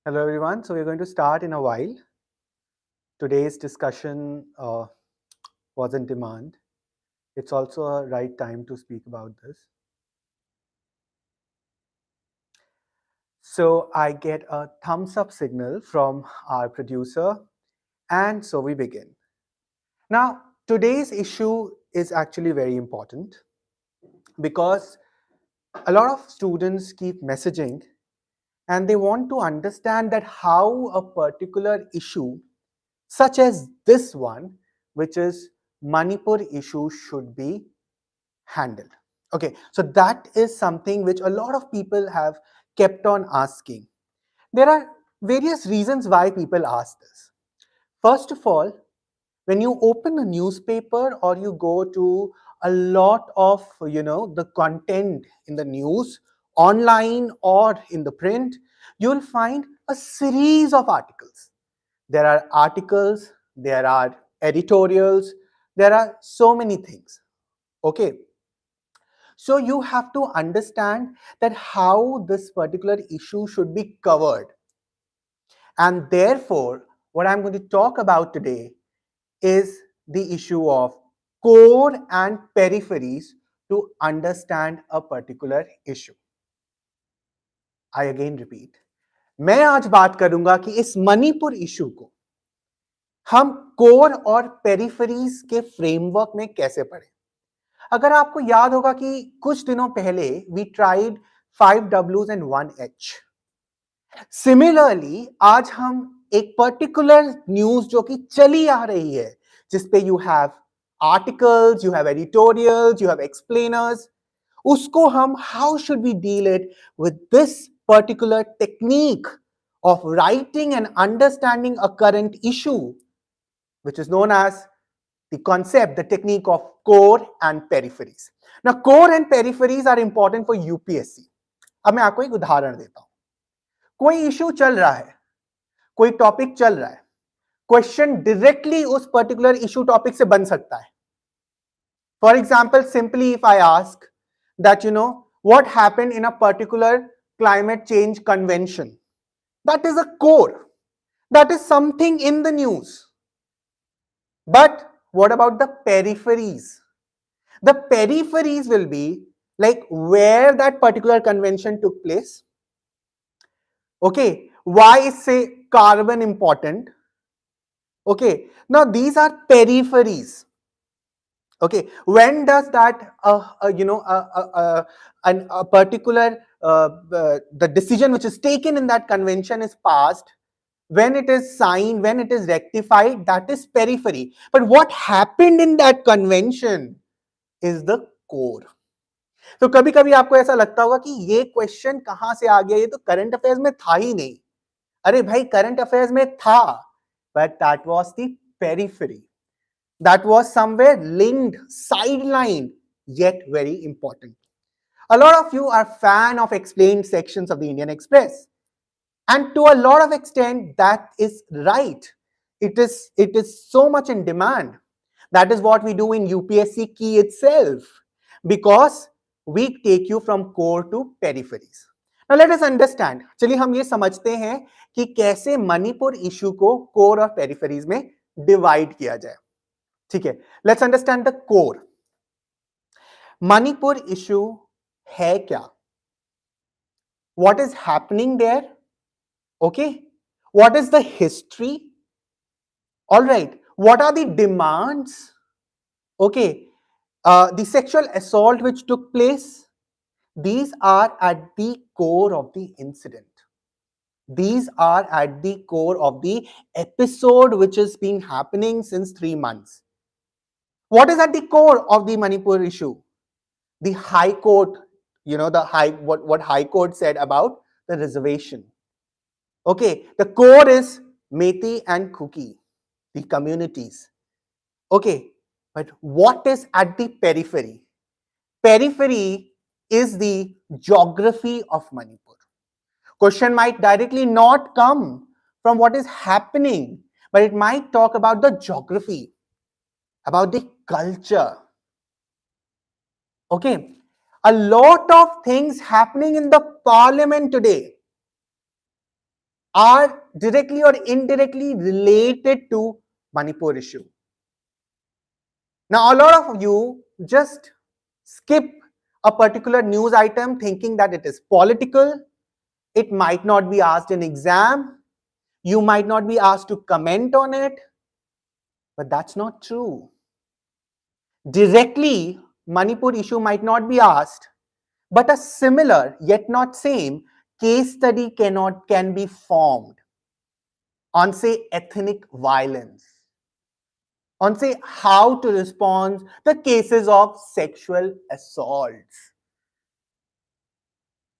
Hello everyone. So we're going to start in a while. Today's discussion was in demand. It's also a right time to speak about this. So I get a thumbs up signal from our producer, and so we begin. Now, today's issue is actually very important because a lot of students keep messaging and they want to understand that how a particular issue such as this one, which is Manipur issue, should be handled. Okay, so that is something which a lot of people have kept on asking. There are various reasons why people ask this. First of all, when you open a newspaper or you go to a lot of the content in the news online or in the print, you'll find a series of articles. There are articles, there are editorials, there are so many things. Okay, so you have to understand that how this particular issue should be covered. And therefore, what I'm going to talk about today is the issue of core and peripheries to understand a particular issue. I again repeat, मैं आज बात करूंगा कि इस Manipur issue को हम core और peripheries के फ्रेमवर्क में कैसे पढ़ें. अगर आपको याद होगा कि कुछ दिनों पहले we tried 5 W's and 1 H. Similarly आज हम एक पर्टिकुलर न्यूज जो कि चली आ रही है, जिसपे you have articles, you have editorials, you have explainers, उसको हम how should we deal it with this particular technique of writing and understanding a current issue, which is known as the concept, the technique of core and peripheries. Now, core and peripheries are important for UPSC. अब मैं आपको एक उदाहरण देता हूं. कोई issue चल रहा है, कोई टॉपिक चल रहा है, क्वेश्चन डायरेक्टली उस पर्टिकुलर इशू टॉपिक से बन सकता है. For example, simply if I ask that what happened in a particular climate change convention, that is a core, that is something in the news. But what about the peripheries? The peripheries will be like where that particular convention took place. Okay, why is say carbon important? Okay, now these are peripheries. Okay, when does that a particular the decision which is taken in that convention is passed, when it is signed, when it is rectified, that is periphery. But what happened in that convention is the core. तो कभी कभी आपको ऐसा लगता होगा कि ये question कहां से आ गया, ये तो करंट अफेयर्स में था ही नहीं. अरे भाई, करंट अफेयर्स में था, but that was the periphery, that was somewhere linked, sidelined, yet very important. A lot of you are fan of explained sections of the Indian Express, and to a lot of extent that is right. It is so much in demand. That is what we do in UPSC key itself, because we take you from core to peripheries. Now let us understand. चलिए हम ये समझते हैं कि कैसे Manipur issue को core और peripheries में डिवाइड किया जाए. ठीक है, let's understand the core. Manipur issue है क्या? What is happening there? Okay, what is the history? All right, what are the demands? Okay, the sexual assault which took place, these are at the core of the incident. These are at the core of the episode which has been happening since 3 months. What is at the core of the Manipur issue? The High Court, what High Court said about the reservation. Okay, the core is Methi and Kuki, the communities. Okay, but what is at the periphery? Periphery is the geography of Manipur. Question might directly not come from what is happening, but it might talk about the geography, about the culture. Okay, a lot of things happening in the parliament today. are directly or indirectly related to Manipur issue. Now, a lot of you just skip a particular news item thinking that it is political, it might not be asked in exam, you might not be asked to comment on it, but that's not true. Directly, Manipur issue might not be asked, but a similar yet not same case study can be formed on, say, ethnic violence, on, say, how to respond the cases of sexual assaults.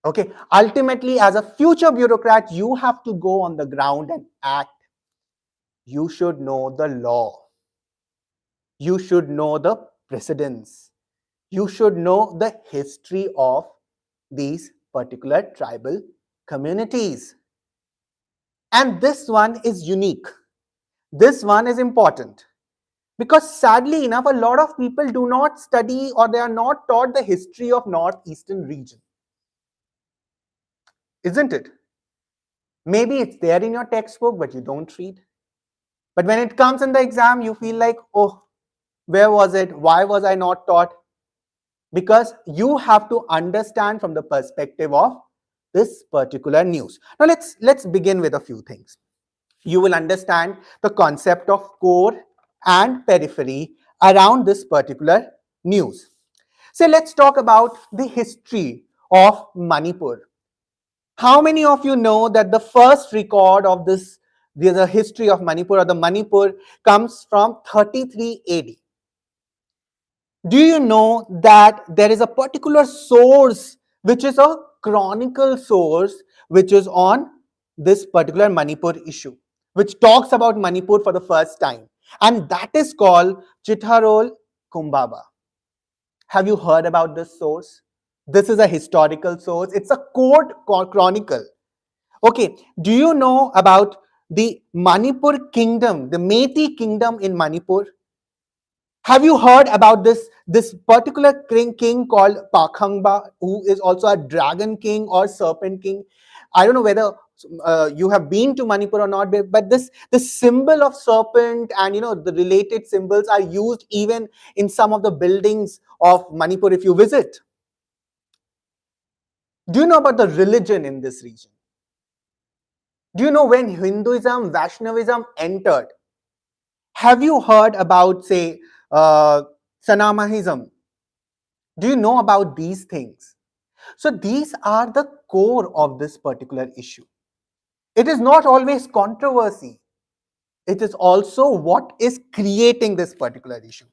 Okay, ultimately, as a future bureaucrat, you have to go on the ground and act. You should know the law. You should know the precedents. You should know the history of these particular tribal communities. And this one is unique. This one is important. Because sadly enough, a lot of people do not study or they are not taught the history of northeastern region. Isn't it? Maybe it's there in your textbook, but you don't read. But when it comes in the exam, you feel like, oh, where was it? Why was I not taught? Because you have to understand from the perspective of this particular news. Now let's begin with a few things. You will understand the concept of core and periphery around this particular news. So let's talk about the history of Manipur. How many of you know that the first record of this, the history of Manipur or the Manipur comes from 33 AD? Do you know that there is a particular source which is a chronicle source which is on this particular Manipur issue, which talks about Manipur for the first time, and that is called Chitharol Kumbaba. Have you heard about this source? This is a historical source. It's a court chronicle. Okay, do you know about the Manipur kingdom, the Meitei kingdom in Manipur? Have you heard about this particular king called Pakhangba, who is also a dragon king or serpent king? I don't know whether you have been to Manipur or not, but this symbol of serpent and the related symbols are used even in some of the buildings of Manipur if you visit. Do you know about the religion in this region? Do you know when Hinduism, Vaishnavism entered? Have you heard about, say, Sanamahism? Do you know about these things? So these are the core of this particular issue. It is not always controversy. It is also what is creating this particular issue.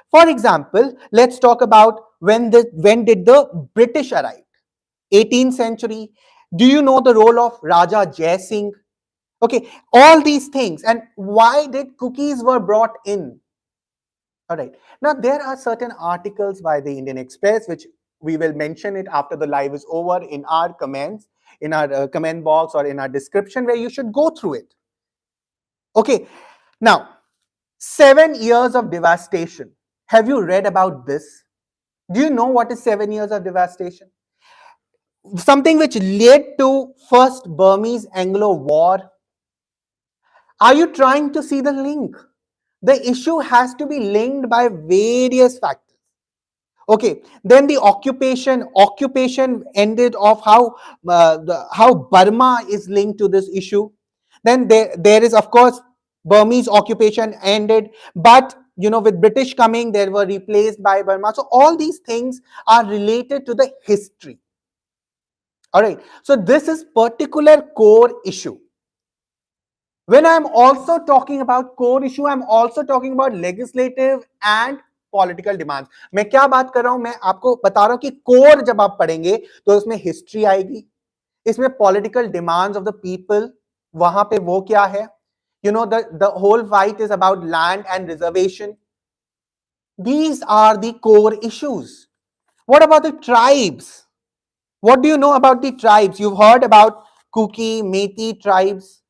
For example, let's talk about when did the British arrive? 18th century. Do you know the role of Raja Jai Singh? Okay, all these things. And why did cookies were brought in? All right. Now, there are certain articles by the Indian Express, which we will mention it after the live is over in our comments, in our comment box or in our description, where you should go through it. Okay. Now, 7 years of devastation. Have you read about this? Do you know what is 7 years of devastation? Something which led to first Burmese-Anglo War. Are you trying to see the link? The issue has to be linked by various factors. Okay, then the occupation ended of how Burma is linked to this issue. Then there is, of course, Burmese occupation ended, but with British coming, they were replaced by Burma. So all these things are related to the history. All right, so this is particular core issue. When I'm also talking about core issue, I'm also talking about legislative and political demands. मैं क्या बात कर रहा हूं, मैं आपको बता रहा हूं कि कोर जब आप पढ़ेंगे तो इसमें हिस्ट्री आएगी, इसमें political demands of the people, वहां पे वो क्या है, the whole fight is about land and reservation. These are the core issues. What about the tribes? What do you know about the tribes? You've heard about Kuki, Meitei tribes.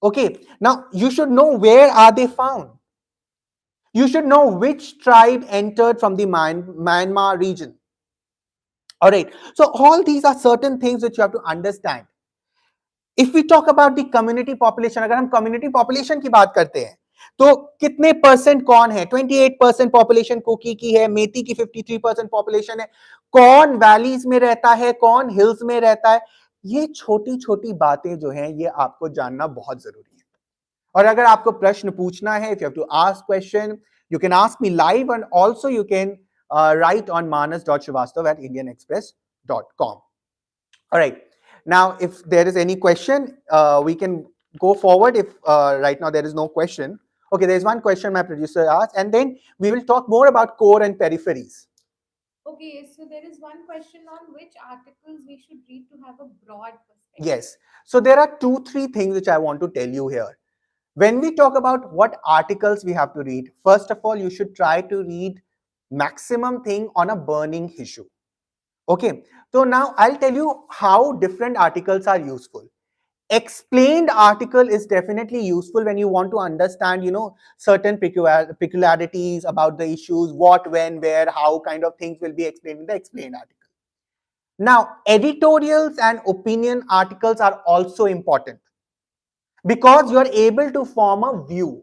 Okay, now you should know where are they found. You should know which tribe entered from the Myanmar region. All right. So all these are certain things which you have to understand. If we talk about the community population, अगर हम community population की बात करते हैं तो कितने percent कौन है? 28% पॉपुलेशन कोकी की है, मेती की 53% पॉपुलेशन है, कौन वैलीज में रहता है, कौन हिल्स में रहता है, ये छोटी छोटी बातें जो हैं ये आपको जानना बहुत जरूरी है. और अगर आपको प्रश्न पूछना है, if you have to ask question, you can ask me live and also you can write on manas.srivastava@indianexpress.com. All right. Now, if there is any question, we can go forward. If right now there is no question. Okay, there is one question my producer asked, and then we will talk more about core and peripheries. Okay, so there is one question on which articles we should read to have a broad perspective. Yes. So there are 2-3 things which I want to tell you here. When we talk about what articles we have to read, first of all, you should try to read maximum thing on a burning issue. Okay, so now I'll tell you how different articles are useful. Explained article is definitely useful when you want to understand, certain peculiarities about the issues, what, when, where, how kind of things will be explained in the explained article. Now, editorials and opinion articles are also important because you are able to form a view.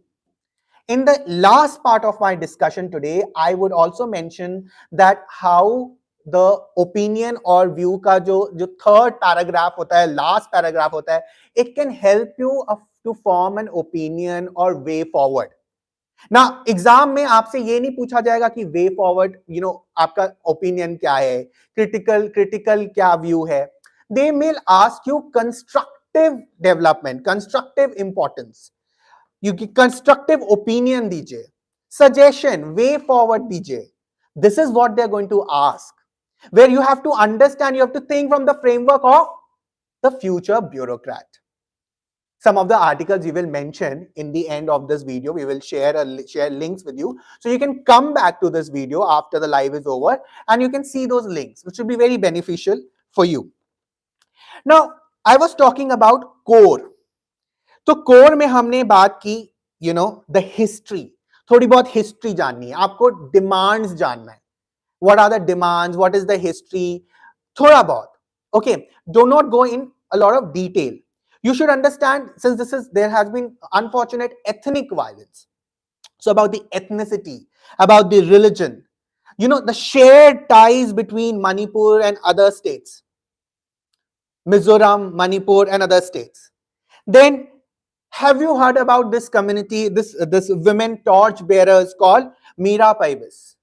In the last part of my discussion today, I would also mention that how the opinion or view का जो third paragraph होता है, last paragraph होता है, it can help you to form an opinion or way forward. Now, exam में आपसे ये नहीं पूछा जाएगा कि way forward, आपका opinion क्या है, critical क्या view है. They may ask you constructive development, constructive importance. You constructive opinion दीजिए, suggestion, way forward दीजिए. This is what they're going to ask, where you have to understand, you have to think from the framework of the future bureaucrat. Some of the articles we will mention in the end of this video. We will share links with you, so you can come back to this video after the live is over and you can see those links, which will be very beneficial for you. Now, I was talking about core. तो core में हमने बात की the history, थोड़ी बहुत history जाननी है आपको, डिमांड्स जानना है, what are the demands, what is the history, थोड़ा बहुत. Okay, do not go in a lot of detail. You should understand, since there has been unfortunate ethnic violence, so about the ethnicity, about the religion, the shared ties between Manipur and other states, Mizoram, Manipur and other states. Then have you heard about this community, this women torch bearers called Meera Paibis?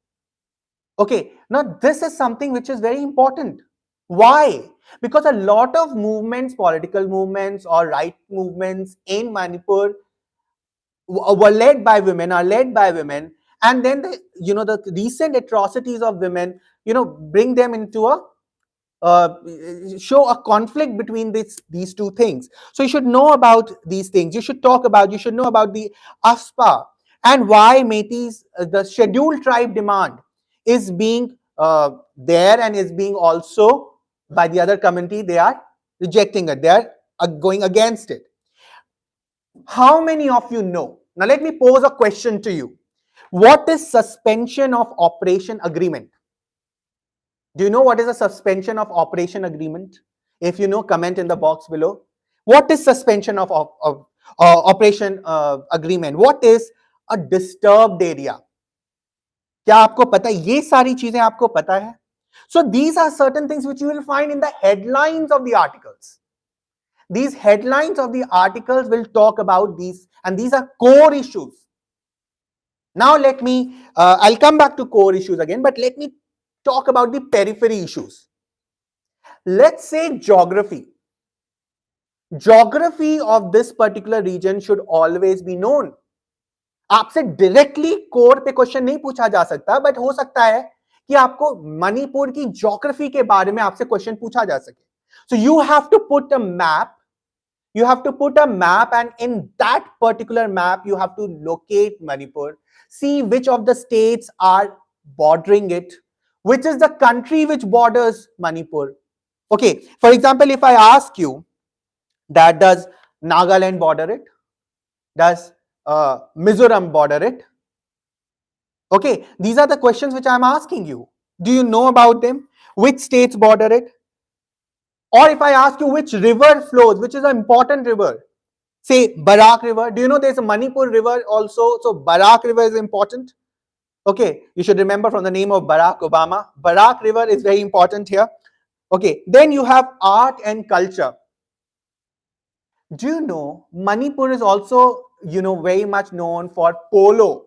Okay, now this is something which is very important. Why? Because a lot of movements, political movements or right movements in Manipur were led by women, are led by women, and then the recent atrocities of women, bring them into a show a conflict between these two things. So you should know about these things. You should know about the ASPA and why Metis, the scheduled tribe demand is being there and is being also by the other community. They are rejecting it. They are going against it. How many of you know? Now let me pose a question to you. What is suspension of operation agreement? Do you know what is a suspension of operation agreement? If you know, comment in the box below. What is suspension of operation agreement? What is a disturbed area? क्या आपको पता है? ये सारी चीजें आपको पता है? So these are certain things which you will find in the headlines of the articles. These headlines of the articles will talk about these, and these are core issues. Now let me, I'll come back to core issues again, but let me talk about the periphery issues. Let's say geography. Geography of this particular region should always be known. आपसे directly core पे question नहीं पूछा जा सकता, but हो सकता है कि आपको मणिपुर की ज्योग्राफी के बारे में आपसे क्वेश्चन पूछा जा सके. So you have to put a map. You have to put a map, and in that particular map, you have to locate Manipur, see which of the states are bordering it, which is the country which borders Manipur. Okay, for example, if I ask you that does Nagaland border it? Does Mizoram border it? Okay, these are the questions which I'm asking you. Do you know about them? Which states border it? Or if I ask you which river flows, which is an important river, say Barak River. Do you know there's a Manipur River also? So Barak River is important. Okay, you should remember from the name of Barack Obama. Barak River is very important here. Okay, then you have art and culture. Do you know Manipur is also, very much known for polo.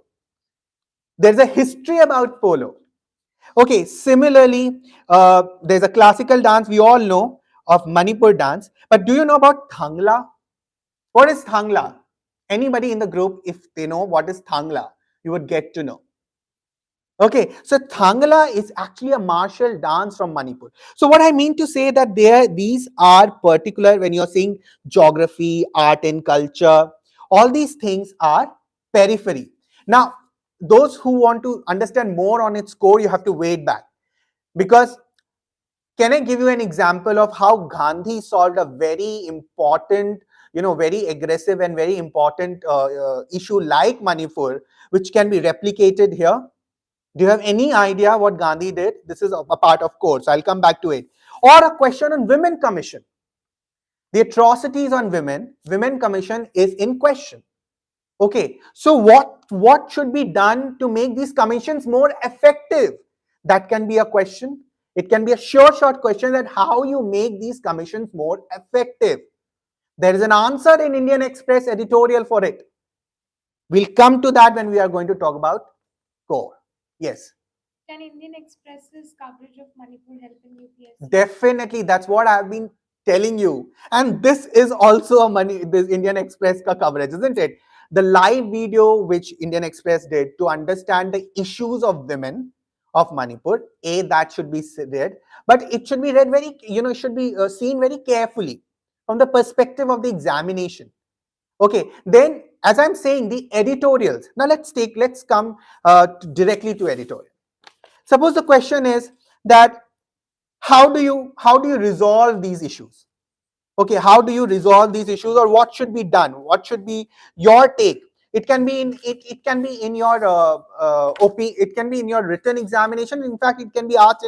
There's a history about polo. Okay, similarly, there's a classical dance we all know of Manipur dance. But do you know about Thangla? What is Thangla? Anybody in the group, if they know what is Thangla, you would get to know. Okay, so Thangla is actually a martial dance from Manipur. So what I mean to say that these are particular when you're saying geography, art and culture, all these things are periphery. Now, those who want to understand more on its core, you have to wait back. Because can I give you an example of how Gandhi solved a very important, very aggressive and very important issue like Manipur, which can be replicated here? Do you have any idea what Gandhi did? This is a part of course. I'll come back to it. Or a question on Women Commission. The atrocities on Women Commission is in question. Okay, so what should be done to make these commissions more effective? That can be a question. It can be a short question that how you make these commissions more effective. There is an answer in Indian Express editorial for it. We'll come to that when we are going to talk about core. Yes. Can Indian Express's coverage of Manipur help in UPSC? Definitely, that's what I've been telling you. And this is also this Indian Express ka coverage, isn't it? The live video which Indian Express did to understand the issues of women of Manipur, that should be read, but it should be read very, it should be seen very carefully from the perspective of the examination. Okay, then as I'm saying, the editorials. Now let's come directly to editorial. Suppose the question is that how do you resolve these issues? Okay, how do you resolve these issues, or what should be done? What should be your take? It can be in your it can be in your written examination. In fact, it can be asked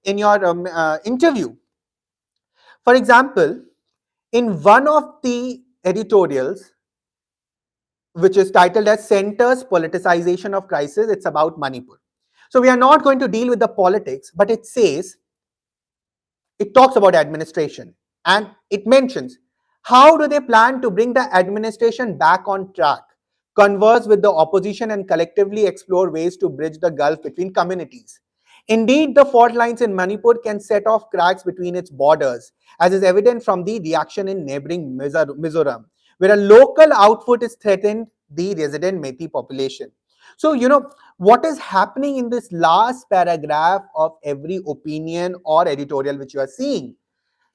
in your interview. For example, in one of the editorials, which is titled as Center's Politicization of Crisis, it's about Manipur. So we are not going to deal with the politics, but it talks about administration, and it mentions how do they plan to bring the administration back on track, converse with the opposition, and collectively explore ways to bridge the gulf between communities. Indeed, the fault lines in Manipur can set off cracks between its borders, as is evident from the reaction in neighboring Mizoram, where a local output is threatened the resident Methi population. So, what is happening in this last paragraph of every opinion or editorial which you are seeing?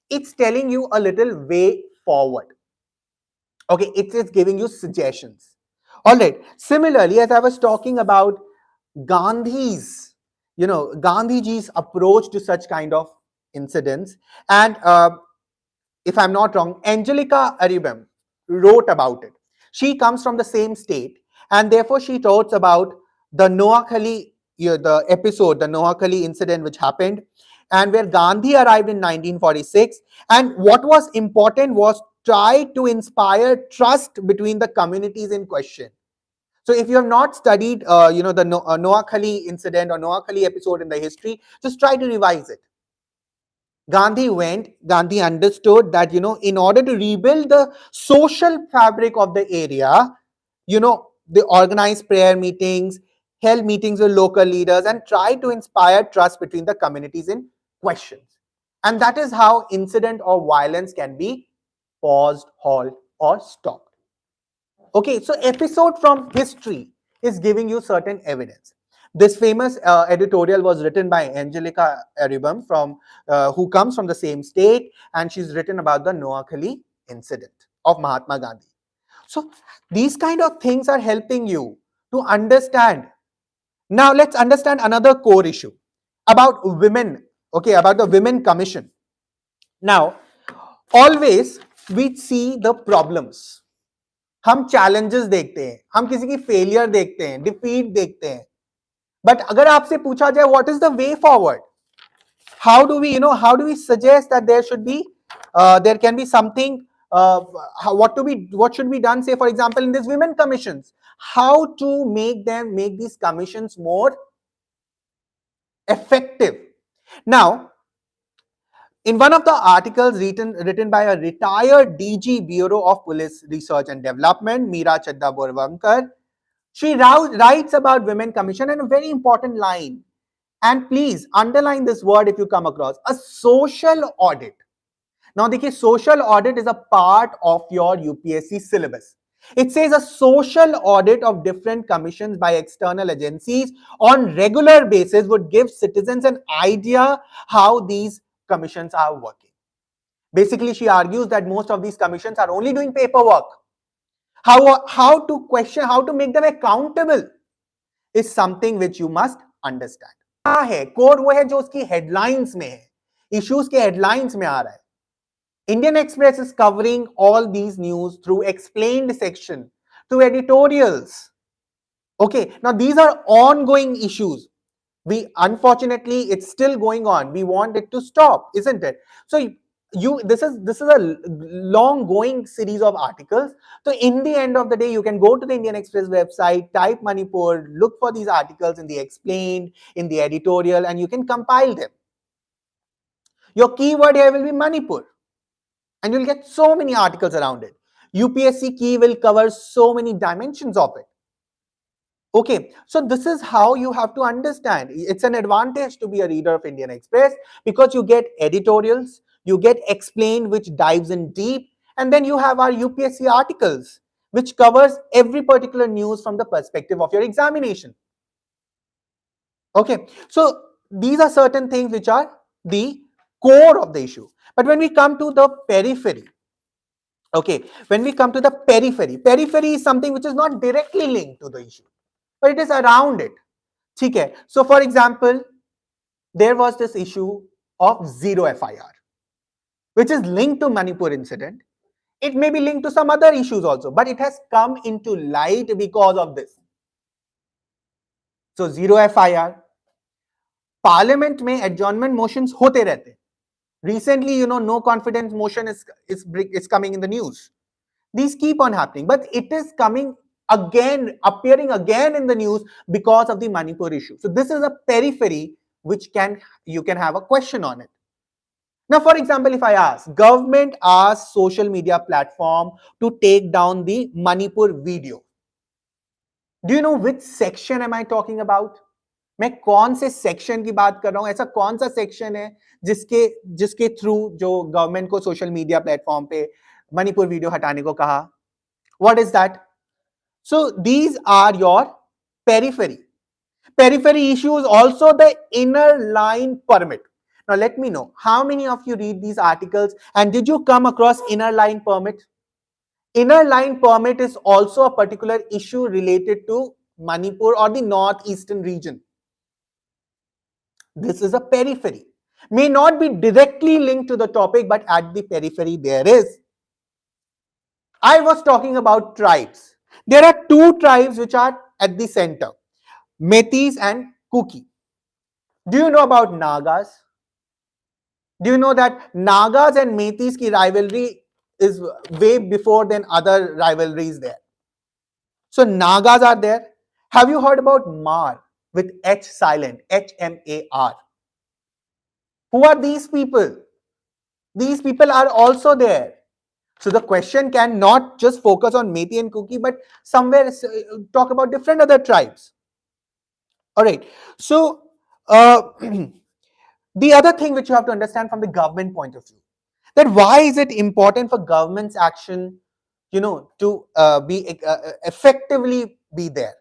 It's telling you a little way forward. Okay, it is giving you suggestions. All right. Similarly, as I was talking about Gandhi's, Gandhiji's approach to such kind of incidents, and if I'm not wrong, Angelica Aribam wrote about it. She comes from the same state, and therefore she wrote about the Noakhali, the episode, the Noakhali incident which happened, and where Gandhi arrived in 1946. And what was important was try to inspire trust between the communities in question. So if you have not studied, the Noakhali incident or Noakhali episode in the history, just try to revise it. Gandhi understood that, in order to rebuild the social fabric of the area, they organized prayer meetings, held meetings with local leaders, and tried to inspire trust between the communities in questions. And that is how incident or violence can be paused, halt, or stopped. Okay, so episode from history is giving you certain evidence. This famous editorial was written by Angelica Aribam, who comes from the same state, and she's written about the Noakhali incident of Mahatma Gandhi. So these kind of things are helping you to understand. Now let's understand another core issue about women. Okay, about the Women Commission. Now, always we see the problems. हम challenges देखते हैं, हम किसी की failure देखते हैं, defeat देखते हैं. But अगर आपसे पूछा जाए what is the way forward, How do we, how do we suggest that there should be, there can be something, what should be done, say for example in these women commissions, how to make these commissions more effective. Now, in one of the articles written by a retired DG Bureau of Police Research and Development, Meera Chadda Borvankar, she writes about women commission and a very important line. And please underline this word if you come across a social audit. Now, देखिए, social audit is a part of your UPSC syllabus. It says a social audit of different commissions by external agencies on regular basis would give citizens an idea how these commissions are working. Basically, she argues that most of these commissions are only doing paperwork. How to question, how to make them accountable is something which you must understand. क्या है core, वो है जो उसकी headlines में है, issues के headlines में आ रहा है. Indian Express is covering all these news through explained section, through editorials. Okay, now these are ongoing issues. We, unfortunately, it's still going on. We want it to stop, isn't it? So this is a long going series of articles. So in the end of the day, you can go to the Indian Express website, type Manipur, look for these articles in the explained, in the editorial, and you can compile them. Your keyword here will be Manipur, and you'll get so many articles around it. UPSC key will cover so many dimensions of it. Okay, so this is how you have to understand. It's an advantage to be a reader of Indian Express because you get editorials, you get explained, which dives in deep, and then you have our UPSC articles, which covers every particular news from the perspective of your examination. Okay, so these are certain things which are the core of the issue. But when we come to the periphery, okay, when we come to the periphery is something which is not directly linked to the issue, but it is around it. Okay, so for example, there was this issue of zero FIR, which is linked to Manipur incident. It may be linked to some other issues also, but it has come into light because of this. So zero FIR, parliament में adjournment motions होते रहते. Recently, no confidence motion is coming in the news. These keep on happening, but it is coming again, appearing again in the news because of the Manipur issue. So this is a periphery which you can have a question on it. Now, for example, if I ask, government asks social media platform to take down the Manipur video. Do you know which section am I talking about? मैं कौन से section की बात कर रहा हूं? ऐसा कौन सा सेक्शन है जिसके थ्रू जो गवर्नमेंट को सोशल मीडिया प्लेटफॉर्म पे मणिपुर वीडियो हटाने को कहा? What is that? So these are your periphery. Periphery issue is also the inner line permit. Now let me know, how many of you read these articles and did you come across inner line permit? Inner line permit is also a particular issue related to Manipur or the northeastern region. This is a periphery. May not be directly linked to the topic, but at the periphery there is. I was talking about tribes. There are two tribes which are at the center, Metis and Kuki. Do you know about Nagas? Do you know that Nagas and Metis ki rivalry is way before than other rivalries there? So Nagas are there. Have you heard about Mar with H silent, HMAR? Who are these people? These people are also there. So the question can not just focus on Metis and Kuki, but somewhere talk about different other tribes. All right. So the other thing which you have to understand from the government point of view, that why is it important for government's action, to be effectively be there.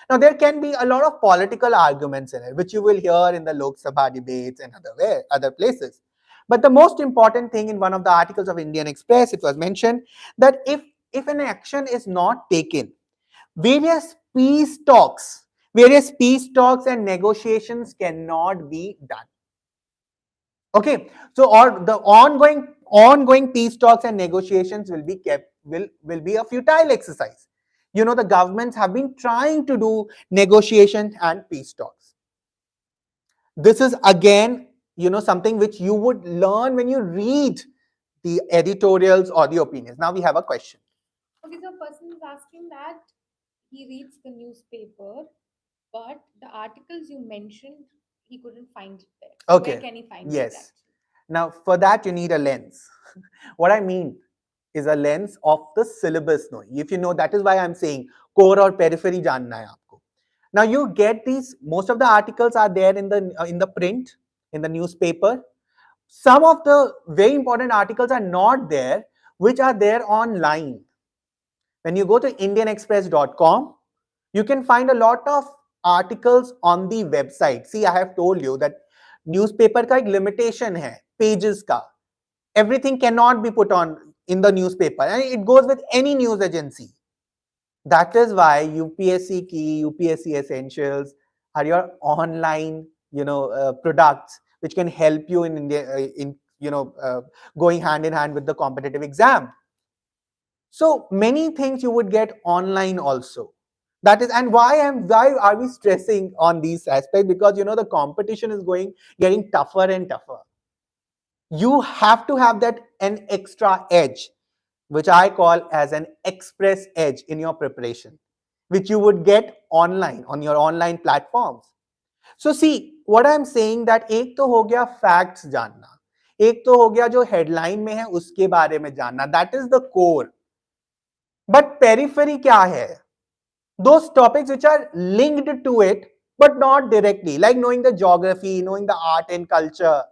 Now there can be a lot of political arguments in it, which you will hear in the Lok Sabha debates and other places. But the most important thing in one of the articles of Indian Express, it was mentioned that if an action is not taken, various peace talks and negotiations cannot be done. Okay, so or the ongoing peace talks and negotiations will be a futile exercise. The governments have been trying to do negotiations and peace talks. This is again something which you would learn when you read the editorials or the opinions. Now we have a question. Okay, so a person is asking that he reads the newspaper, but the articles you mentioned, he couldn't find it there. So where Okay. can he find it Yes. actually? Now for that you need a lens. What I mean is a lens of the syllabus knowing. If you know, that is why I'm saying core or periphery जानना है आपको. Now you get these. Most of the articles are there in the print, in the newspaper. Some of the very important articles are not there, which are there online. When you go to indianexpress.com, you can find a lot of articles on the website. See, I have told you that newspaper का एक limitation है pages का. Everything cannot be put on in the newspaper, and it goes with any news agency. That is why UPSC Key, UPSC Essentials are your online, products which can help you in India, going hand in hand with the competitive exam. So many things you would get online also. That is, and why are we stressing on these aspects? Because the competition is getting tougher and tougher. You have to have that an extra edge, which I call as an express edge in your preparation, which you would get online on your online platforms. So see, what I'm saying that एक तो हो गया facts जानना, एक तो हो गया जो headline में है उसके बारे में जानना, that is the core. But periphery क्या है? Those topics which are linked to it, but not directly, like knowing the geography, knowing the art and culture,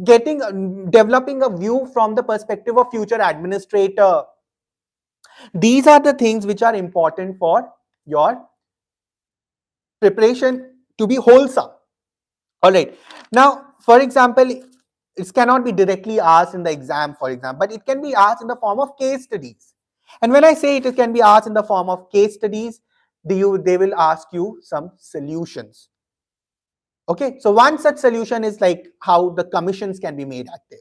developing a view from the perspective of future administrator. These are the things which are important for your preparation to be wholesome. All right. Now, for example, it cannot be directly asked in the exam, for example, but it can be asked in the form of case studies. And when I say it can be asked in the form of case studies, they will ask you some solutions. Okay, so one such solution is like how the commissions can be made active.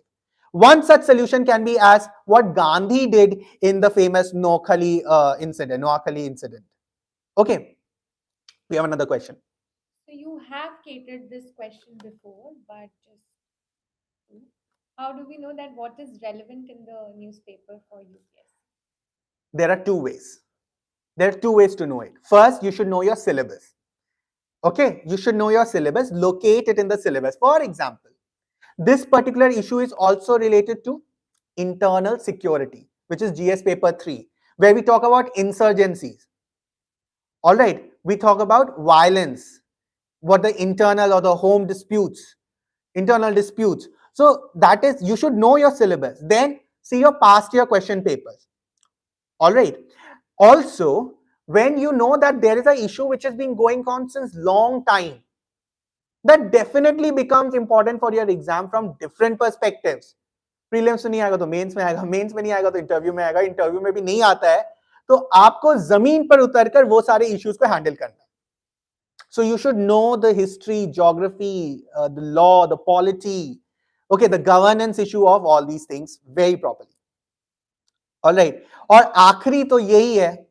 One such solution can be as what Gandhi did in the famous Noakhali incident. Okay, we have another question. So you have catered this question before, but just how do we know that what is relevant in the newspaper for UPSC? There are two ways. There are two ways to know it. First, you should know your syllabus. Okay, you should know your syllabus, locate it in the syllabus. For example, this particular issue is also related to internal security, which is GS paper 3, where we talk about insurgencies. All right, we talk about violence, what the internal or the home disputes, internal disputes. So that is, you should know your syllabus. Then see your past year question papers. All right. Also, when you know that there is an issue which has been going on since long time, that definitely becomes important for your exam from different perspectives. Prelims में नहीं आएगा तो mains में आएगा, mains में नहीं आएगा तो इंटरव्यू में आएगा, इंटरव्यू में भी नहीं आता है तो आपको जमीन पर उतरकर वो सारे इश्यूज को हैंडल करना है. So you should know the history, geography, the law, the polity, okay, the governance issue of all these things very properly. All right. और आखिरी तो यही है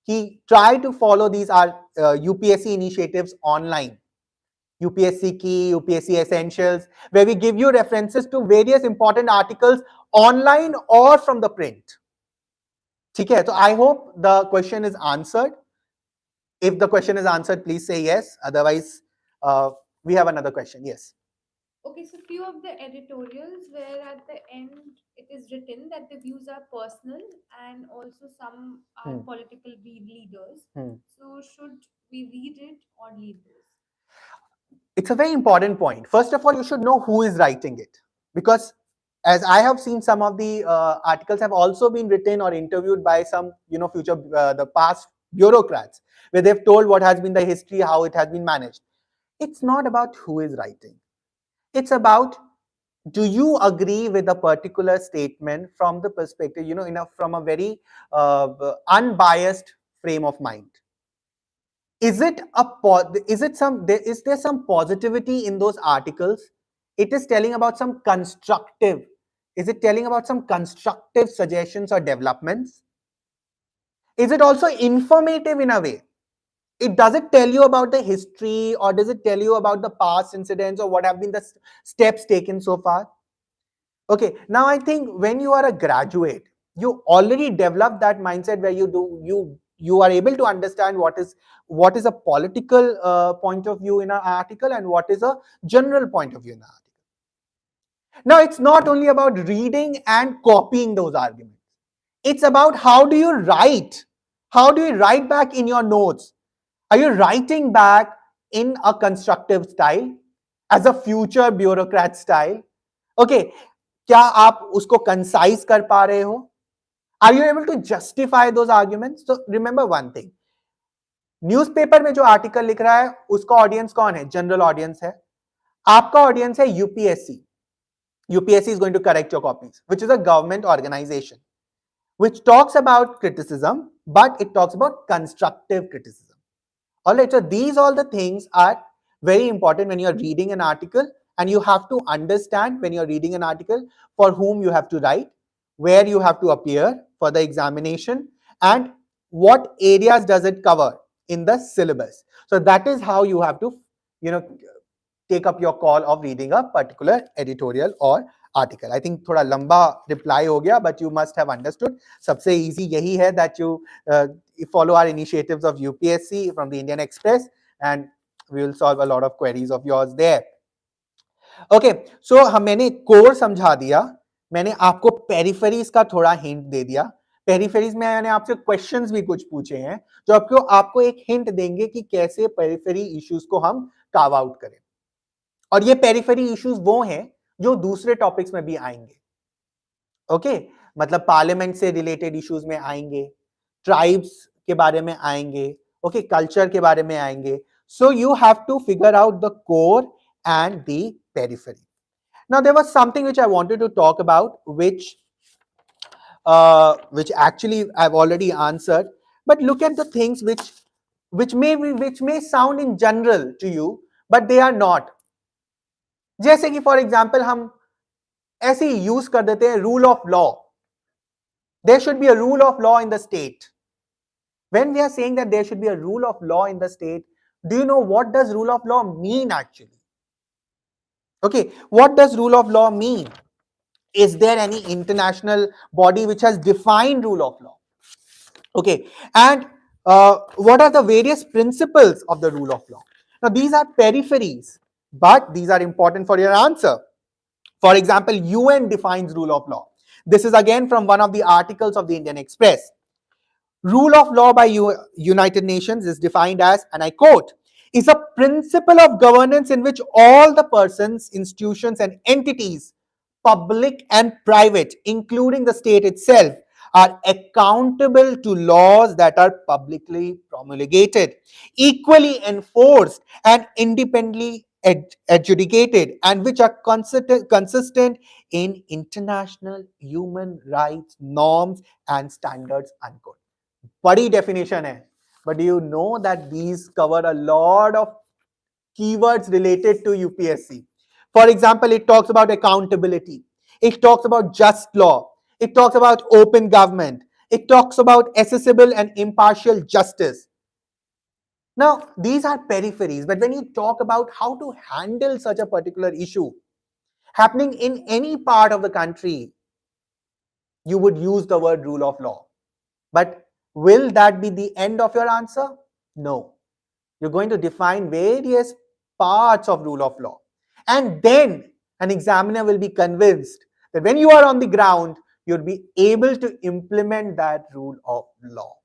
कि try to follow these UPSC initiatives online. UPSC Key, UPSC Essentials, where we give you references to various important articles online or from the print. Okay, so I hope the question is answered. If the question is answered, please say yes. Otherwise, we have another question. Yes. Okay, so few of the editorials where at the end it is written that the views are personal and also some are political leaders. So should we read it or leave this? It's a very important point. First of all, you should know who is writing it, because as I have seen, some of the articles have also been written or interviewed by some future the past bureaucrats, where they've told what has been the history, how it has been managed. It's not about who is writing. It's about, do you agree with a particular statement from the perspective, from a very unbiased frame of mind? Is there some positivity in those articles? It is telling about some constructive. Is it telling about some constructive suggestions or developments? Is it also informative in a way? Does it tell you about the history, or does it tell you about the past incidents, or what have been the steps taken so far? Okay, now I think when you are a graduate, you already develop that mindset where you are able to understand what is a political point of view in an article and what is a general point of view in an article. Now it's not only about reading and copying those arguments. It's about how do you write? How do you write back in your notes? Are you writing back in a constructive style, as a future bureaucrat style? Okay, क्या आप उसको concise कर पा रहे हो? Are you able to justify those arguments? So remember one thing. Newspaper में जो article लिख रहा है उसका ऑडियंस कौन है? जनरल ऑडियंस है. आपका ऑडियंस है UPSC. UPSC is going to correct your copies, which is a government organization, which talks about criticism, but it talks about constructive criticism. All right, so these all the things are very important when you're reading an article, and you have to understand when you're reading an article for whom you have to write, where you have to appear for the examination, and what areas does it cover in the syllabus. So that is how you have to, take up your call of reading a particular editorial or article. I think थोड़ा लंबा reply हो गया, but you must have understood. सबसे easy यही है that you follow our initiatives of UPSC from the Indian Express, and we will solve a lot of queries of yours there. Okay, so मैंने core समझा दिया, मैंने आपको peripheries का थोड़ा हिंट दे दिया. पेरिफेरीज में मैंने आपसे क्वेश्चंस भी कुछ पूछे हैं जो आपको एक हिंट देंगे कि कैसे पेरिफेरी इश्यूज को हम कार्व आउट करें. और ये पेरिफेरी इश्यूज वो हैं जो दूसरे टॉपिक्स में भी आएंगे. ओके, मतलब पार्लियामेंट से रिलेटेड इश्यूज में आएंगे, ट्राइब्स के बारे में आएंगे, ओके, कल्चर के बारे में आएंगे. So you have to figure out the core and the periphery. Now there was something which I wanted to talk about, which actually I've already answered, but look at the things which may sound in general to you, but they are not. जैसे कि for example हम ऐसे ही use कर देते हैं rule of law. There should be a rule of law in the state. When we are saying that there should be a rule of law in the state, do you know what does rule of law mean actually? Okay, what does rule of law mean? Is there any international body which has defined rule of law? Okay, and what are the various principles of the rule of law? Now these are peripheries, but these are important for your answer. For example, UN defines rule of law. This is again from one of the articles of the Indian Express. Rule of law by United Nations is defined as, and I quote, is a principle of governance in which all the persons, institutions, and entities, public and private, including the state itself, are accountable to laws that are publicly promulgated, equally enforced, and independently adjudicated, and which are consistent in international human rights norms and standards, unquote. बड़ी definition है, but do you know that these cover a lot of keywords related to UPSC? For example, it talks about accountability, it talks about just law, it talks about open government, it talks about accessible and impartial justice. Now, these are peripheries, but when you talk about how to handle such a particular issue happening in any part of the country, you would use the word rule of law. But will that be the end of your answer? No. You're going to define various parts of rule of law. And then an examiner will be convinced that when you are on the ground, you'll be able to implement that rule of law.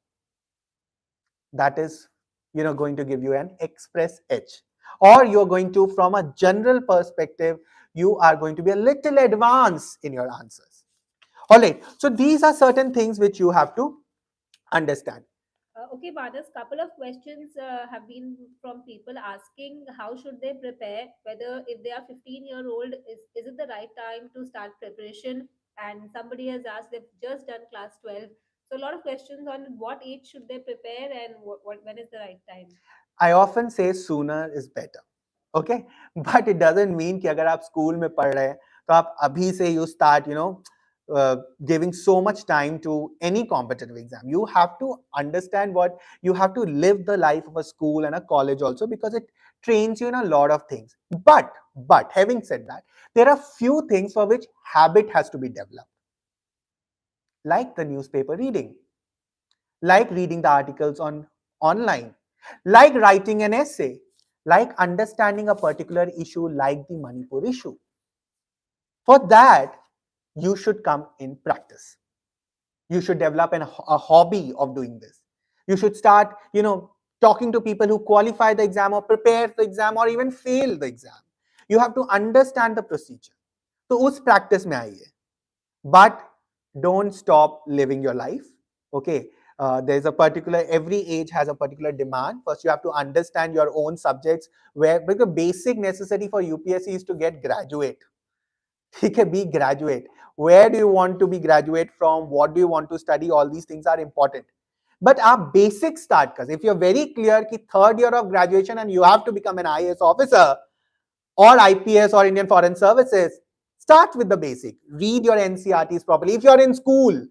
That is, going to give you an express edge. Or you're going to, from a general perspective, you are going to be a little advanced in your answers. All right. So these are certain things which you have to understand. Okay, Manas, couple of questions have been from people asking how should they prepare, whether if they are 15-year-old, is it the right time to start preparation? And somebody has asked they've just done class 12. So a lot of questions on what age should they prepare and when is the right time? I often say sooner is better. Okay, but it doesn't mean कि अगर आप school में पढ़ रहे हैं तो आप अभी से you start giving so much time to any competitive exam. You have to understand what you have to live the life of a school and a college also, because it trains you in a lot of things. But having said that, there are few things for which habit has to be developed, like the newspaper reading, like reading the articles on online, like writing an essay, like understanding a particular issue like the Manipur issue. For that, you should come in practice. You should develop a hobby of doing this. You should start, talking to people who qualify the exam or prepare the exam or even fail the exam. You have to understand the procedure. So उस practice में आइए. But don't stop living your life. Okay. There's a particular, every age has a particular demand. First, you have to understand your own subjects, where because the basic necessity for UPSC is to get graduate. ठीक है, be graduate. Where do you want to be graduate from? What do you want to study? All these things are important. But our basic start, because if you're very clear कि third year of graduation and you have to become an IAS officer or IPS or Indian Foreign Services, start with the basic. Read your NCRTs properly. If you're in school,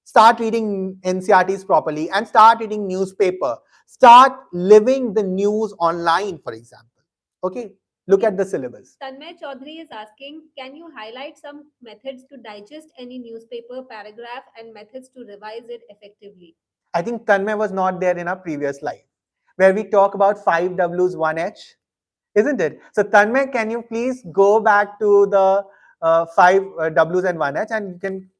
start reading NCRTs properly and start reading newspaper. Start living the news online, for example. Okay? Look at the syllabus. Tanmay Chaudhary is asking, can you highlight some methods to digest any newspaper paragraph and methods to revise it effectively? I think Tanmay was not there in our previous live, where we talk about 5 Ws, 1H, isn't it? So Tanmay, can you please go back to the 5 Ws and 1H, and you can,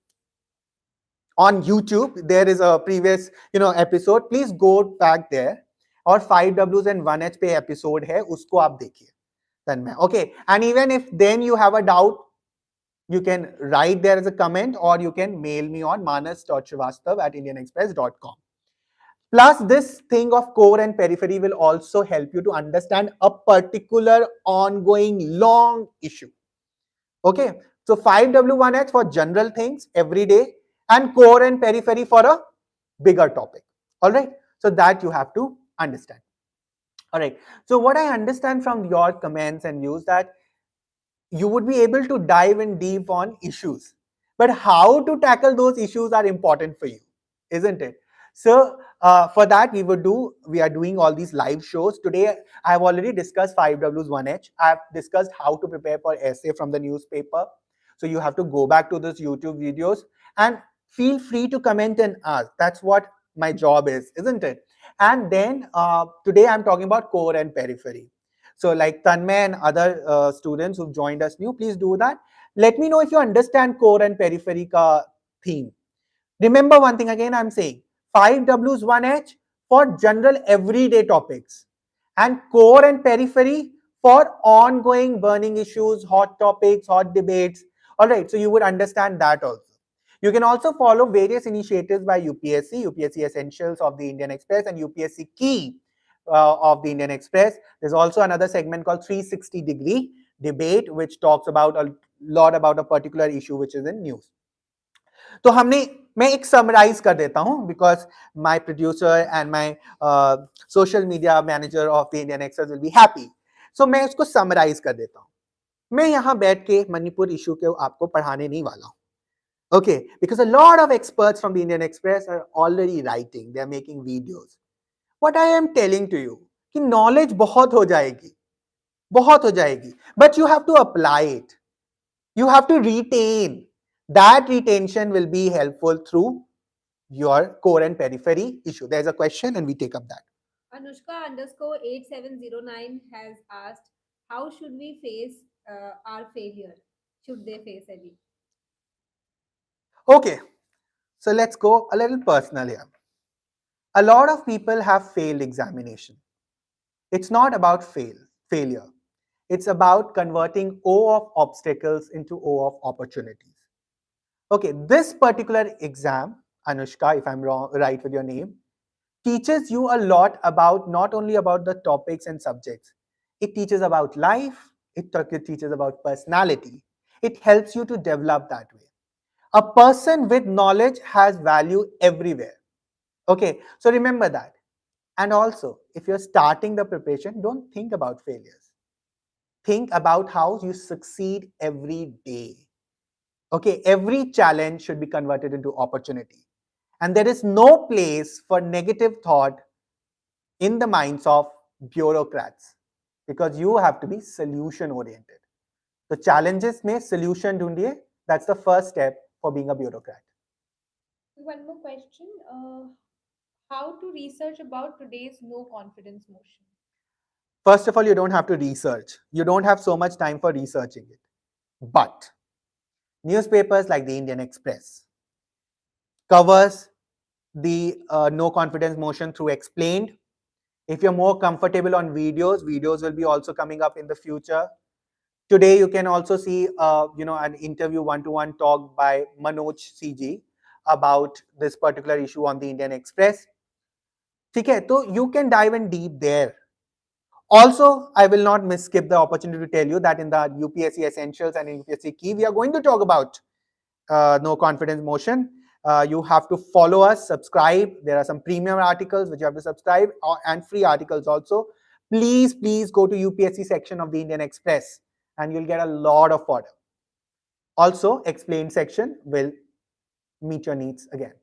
on YouTube, there is a previous, episode. Please go back there. और 5 Ws and 1H पे episode है, उसको आप देखिए. Tanmay. Okay. And even if then you have a doubt, you can write there as a comment, or you can mail me on manas.srivastav@indianexpress.com. Plus, this thing of core and periphery will also help you to understand a particular ongoing long issue. Okay. So 5W1H for general things every day, and core and periphery for a bigger topic. All right. So that you have to understand. All right. So what I understand from your comments and views, that you would be able to dive in deep on issues, but how to tackle those issues are important for you, isn't it? So for that, we are doing all these live shows. Today I have already discussed 5Ws 1H. I have discussed how to prepare for essay from the newspaper. So you have to go back to those YouTube videos and feel free to comment and ask. That's what my job is, isn't it? And then today I'm talking about core and periphery. So like Tanmay and other students who've joined us new, please do that. Let me know if you understand core and periphery ka theme. Remember one thing again, I'm saying 5 Ws 1H for general everyday topics, and core and periphery for ongoing burning issues, hot topics, hot debates. All right, so you would understand that also. You can also follow various initiatives by UPSC, UPSC Essentials of the Indian Express, and UPSC Key of the Indian Express. There's also another segment called 360-degree debate, which talks about a lot about a particular issue which is in news. तो मैं एक summarise कर देता हूं, because my producer and my social media manager of the Indian Express will be happy. So मैं उसको summarise कर देता हूं. मैं यहां बैठ के मणिपुर इशू के आपको पढ़ाने नहीं वाला हूं. Okay, because a lot of experts from the Indian Express are already writing, they are making videos. What I am telling to you, कि knowledge बहुत हो जाएगी, but you have to apply it. You have to retain. That retention will be helpful through your core and periphery issue. There's a question and we take up that. Anushka_8709 has asked, how should we face our failure? Should they face any? Okay, so let's go a little personal here. A lot of people have failed examination. It's not about failure. It's about converting O of obstacles into O of opportunities. Okay, this particular exam, Anushka, if I'm right with your name, teaches you a lot about not only about the topics and subjects. It teaches about life. It teaches about personality. It helps you to develop that way. A person with knowledge has value everywhere. Okay, so remember that. And also, if you're starting the preparation, don't think about failures. Think about how you succeed every day. Okay, every challenge should be converted into opportunity. And there is no place for negative thought in the minds of bureaucrats, because you have to be solution oriented. The challenges mein solution ढूंढिए. That's the first step for being a bureaucrat. One more question. How to research about today's no confidence motion? First of all, you don't have to research. You don't have so much time for researching it. But newspapers like the Indian Express covers the no confidence motion through explained. If you're more comfortable on videos, videos will be also coming up in the future. Today, you can also see, an interview one-to-one talk by Manoj CG about this particular issue on the Indian Express. Okay, so you can dive in deep there. Also, I will not skip the opportunity to tell you that in the UPSC Essentials and UPSC Key, we are going to talk about no confidence motion. You have to follow us, subscribe. There are some premium articles which you have to subscribe, and free articles also. Please go to UPSC section of the Indian Express and you'll get a lot of fodder. Also, explained section will meet your needs again.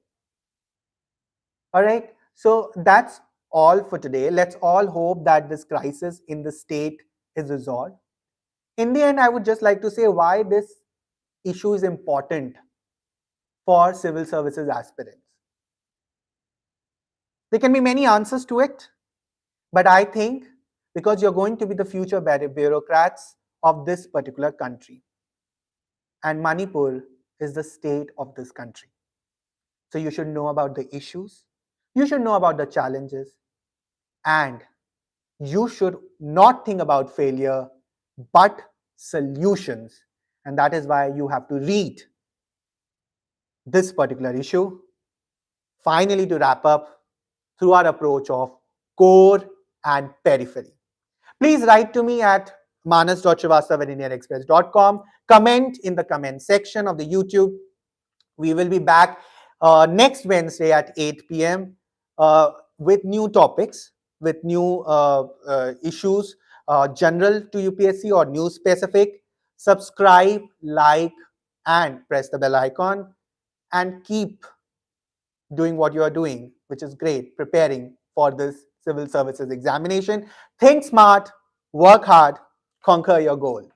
All right, so that's all for today. Let's all hope that this crisis in the state is resolved. In the end, I would just like to say why this issue is important for civil services aspirants. There can be many answers to it, but I think because you're going to be the future bureaucrats of this particular country, and Manipur is the state of this country. So you should know about the issues, you should know about the challenges, and you should not think about failure, but solutions. And that is why you have to read this particular issue. Finally, to wrap up, through our approach of core and periphery. Please write to me at manas.srivastava@indianexpress.com. Comment in the comment section of the YouTube. We will be back next Wednesday at 8 p.m. With new topics, with new issues, general to UPSC or news specific. Subscribe, like, and press the bell icon, and keep doing what you are doing, which is great, preparing for this civil services examination. Think smart, work hard, conquer your goal.